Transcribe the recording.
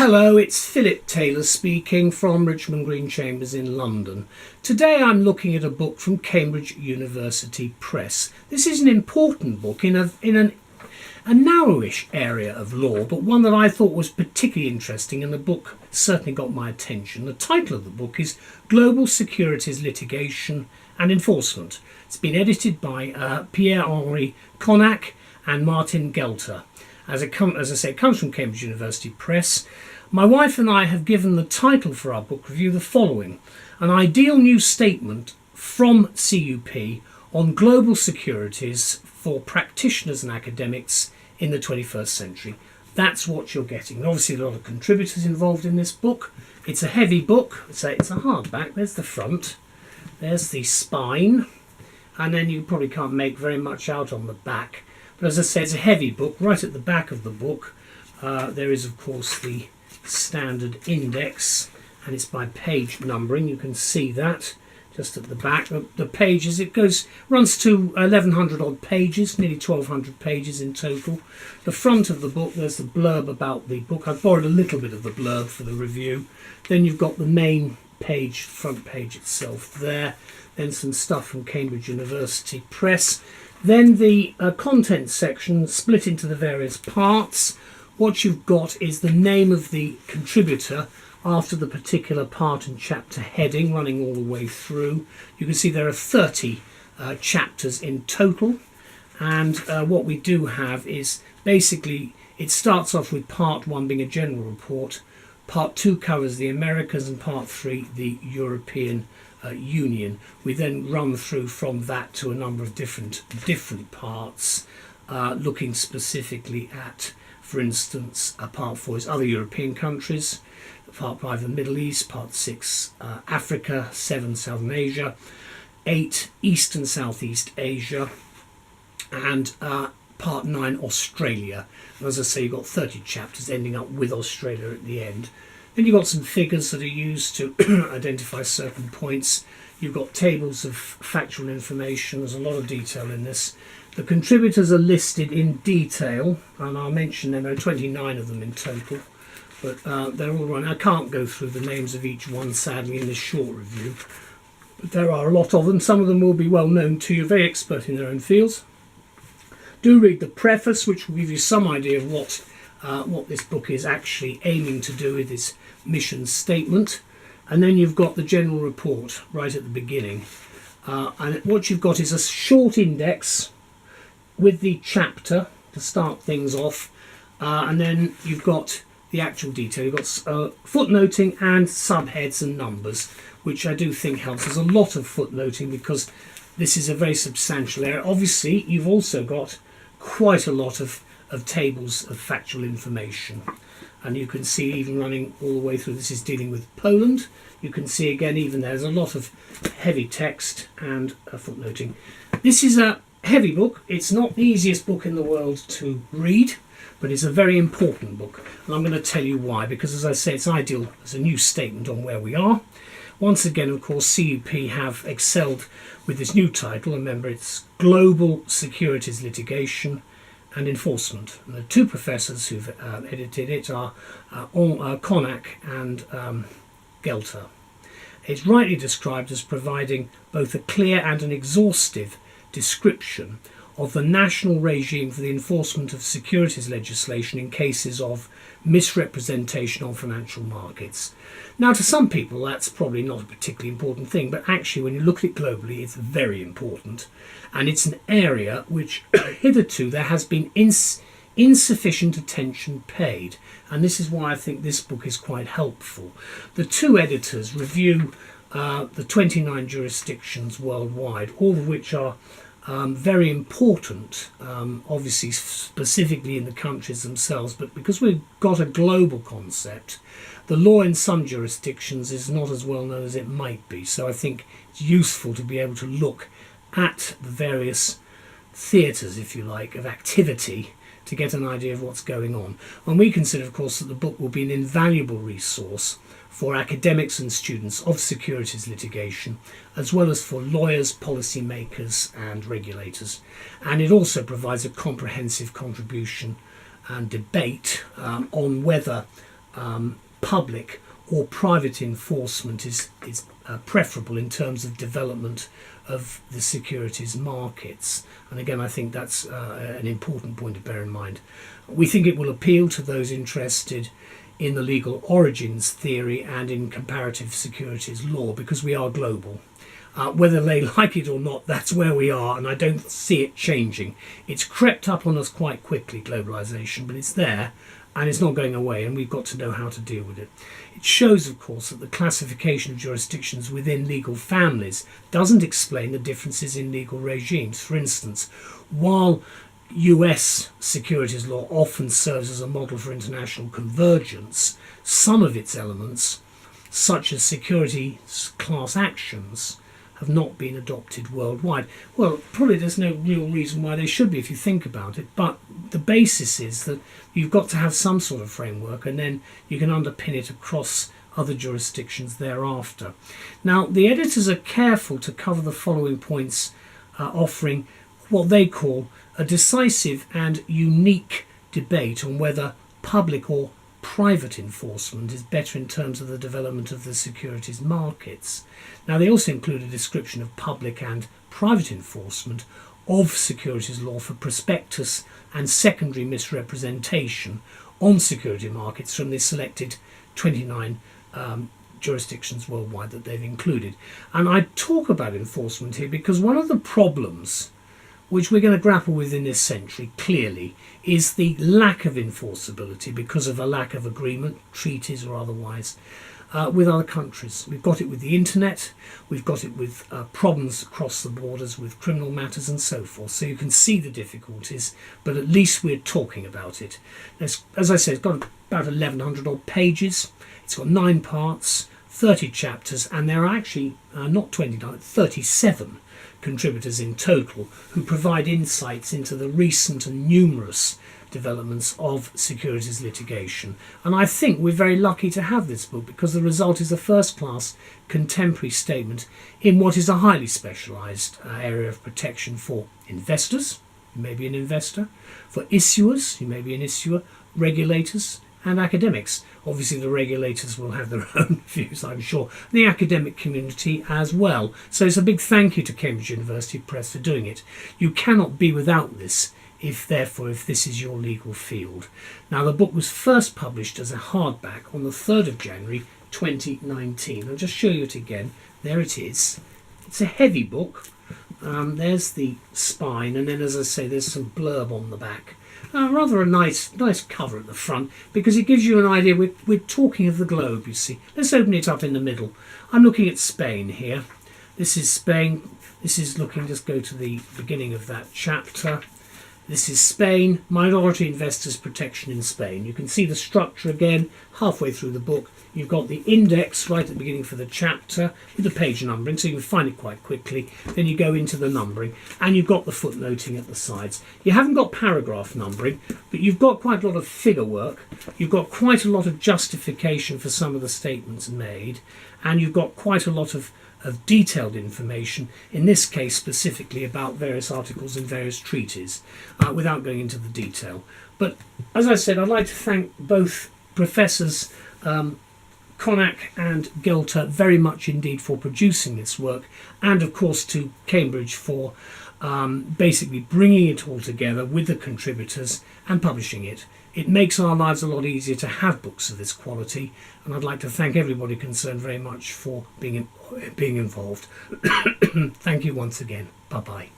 Hello, it's Phillip Taylor speaking from Richmond Green Chambers in London. Today I'm looking at a book from Cambridge University Press. This is an important book in a narrowish area of law, but one that I thought was particularly interesting, and the book certainly got my attention. The title of the book is Global Securities Litigation and Enforcement. It's been edited by Pierre-Henri Conac and Martin Gelter. As I say, it comes from Cambridge University Press. My wife and I have given the title for our book review the following: An Ideal New Statement from CUP on Global Securities for Practitioners and Academics in the 21st Century. That's what you're getting. And obviously a lot of contributors involved in this book. It's a heavy book. It's a hardback. There's the front. There's the spine. And then you probably can't make very much out on the back. But as I said, it's a heavy book. Right at the back of the book, there is, of course, the standard index, and it's by page numbering. You can see that just at the back. The pages, runs to 1,100 odd pages, nearly 1,200 pages in total. The front of the book, there's the blurb about the book. I've borrowed a little bit of the blurb for the review. Then you've got the main page, front page itself there. Then some stuff from Cambridge University Press. Then the content section split into the various parts. What you've got is the name of the contributor after the particular part and chapter heading, running all the way through. You can see there are 30 chapters in total. And what we do have is basically it starts off with part 1 being a general report. Part 2 covers the Americas, and part 3 the European Union. We then run through from that to a number of different parts, looking specifically at, for instance, part 4 is other European countries, part 5 the Middle East, part 6 Africa, 7 Southern Asia, 8 East and Southeast Asia, and part 9 Australia. And as I say, you've got 30 chapters ending up with Australia at the end. Then you've got some figures that are used to identify certain points. You've got tables of factual information. There's a lot of detail in this. The contributors are listed in detail, and I'll mention them. There are 29 of them in total, but they're all running. I can't go through the names of each one, sadly, in this short review. But there are a lot of them. Some of them will be well known to you, very expert in their own fields. Do read the preface, which will give you some idea of what this book is actually aiming to do with its mission statement. And then you've got the general report right at the beginning. And what you've got is a short index with the chapter to start things off. And then you've got the actual detail. You've got footnoting and subheads and numbers, which I do think helps. There's a lot of footnoting because this is a very substantial area. Obviously, you've also got quite a lot of tables of factual information, and you can see even running all the way through, this is dealing with Poland. You can see again, even there's a lot of heavy text and footnoting. This is a heavy book. It's not the easiest book in the world to read, but it's a very important book, and I'm going to tell you why. Because as I say, it's ideal as a new statement on where we are. Once again, of course, CUP have excelled with this new title. Remember, it's Global Securities Litigation and Enforcement. And the two professors who've edited it are Conac and Gelter. It's rightly described as providing both a clear and an exhaustive description of the national regime for the enforcement of securities legislation in cases of misrepresentation on financial markets. Now, to some people that's probably not a particularly important thing, but actually when you look at it globally, it's very important, and it's an area which hitherto there has been insufficient attention paid, and this is why I think this book is quite helpful. The two editors review the 29 jurisdictions worldwide, all of which are very important, obviously specifically in the countries themselves, but because we've got a global concept, the law in some jurisdictions is not as well known as it might be. So I think it's useful to be able to look at the various theatres, if you like, of activity to get an idea of what's going on. And we consider, of course, that the book will be an invaluable resource for academics and students of securities litigation, as well as for lawyers, policymakers and regulators. And it also provides a comprehensive contribution and debate on whether public or private enforcement is preferable in terms of development of the securities markets. And again, I think that's an important point to bear in mind. We think it will appeal to those interested in the legal origins theory and in comparative securities law, because we are global. Whether they like it or not, that's where we are, and I don't see it changing. It's crept up on us quite quickly, globalisation, but it's there and it's not going away, and we've got to know how to deal with it. It shows, of course, that the classification of jurisdictions within legal families doesn't explain the differences in legal regimes. For instance, while US securities law often serves as a model for international convergence, some of its elements, such as securities class actions, have not been adopted worldwide. Well, probably there's no real reason why they should be if you think about it, but the basis is that you've got to have some sort of framework, and then you can underpin it across other jurisdictions thereafter. Now, the editors are careful to cover the following points, offering what they call a decisive and unique debate on whether public or private enforcement is better in terms of the development of the securities markets. Now, they also include a description of public and private enforcement of securities law for prospectus and secondary misrepresentation on security markets from the selected 29 jurisdictions worldwide that they've included. And I talk about enforcement here because one of the problems which we're going to grapple with in this century, clearly, is the lack of enforceability because of a lack of agreement, treaties or otherwise, with other countries. We've got it with the internet, we've got it with problems across the borders with criminal matters and so forth. So you can see the difficulties, but at least we're talking about it. As I said, it's got about 1,100 odd pages. It's got 9 parts, 30 chapters, and there are actually not 29, 37 contributors in total who provide insights into the recent and numerous developments of securities litigation. And I think we're very lucky to have this book because the result is a first-class contemporary statement in what is a highly specialised area of protection for investors, you may be an investor, for issuers, you may be an issuer, regulators and academics. Obviously the regulators will have their own views, I'm sure, the academic community as well. So it's a big thank you to Cambridge University Press for doing it. You cannot be without this if this is your legal field. Now, the book was first published as a hardback on the 3rd of January 2019. I'll just show you it again. There it is. It's a heavy book. There's the spine, and then, as I say, there's some blurb on the back. Rather a nice cover at the front, because it gives you an idea. We're talking of the globe, you see. Let's open it up in the middle. I'm looking at Spain here. This is Spain. This is looking, just go to the beginning of that chapter. This is Spain, minority investors protection in Spain. You can see the structure again halfway through the book. You've got the index right at the beginning for the chapter with the page numbering, so you can find it quite quickly. Then you go into the numbering, and you've got the footnoting at the sides. You haven't got paragraph numbering, but you've got quite a lot of figure work. You've got quite a lot of justification for some of the statements made, and you've got quite a lot of detailed information, in this case specifically about various articles in various treaties, without going into the detail. But as I said, I'd like to thank both Professors Conac and Gelter very much indeed for producing this work, and of course to Cambridge for basically bringing it all together with the contributors and publishing it. It makes our lives a lot easier to have books of this quality, and I'd like to thank everybody concerned very much for being involved. Thank you once again. Bye-bye.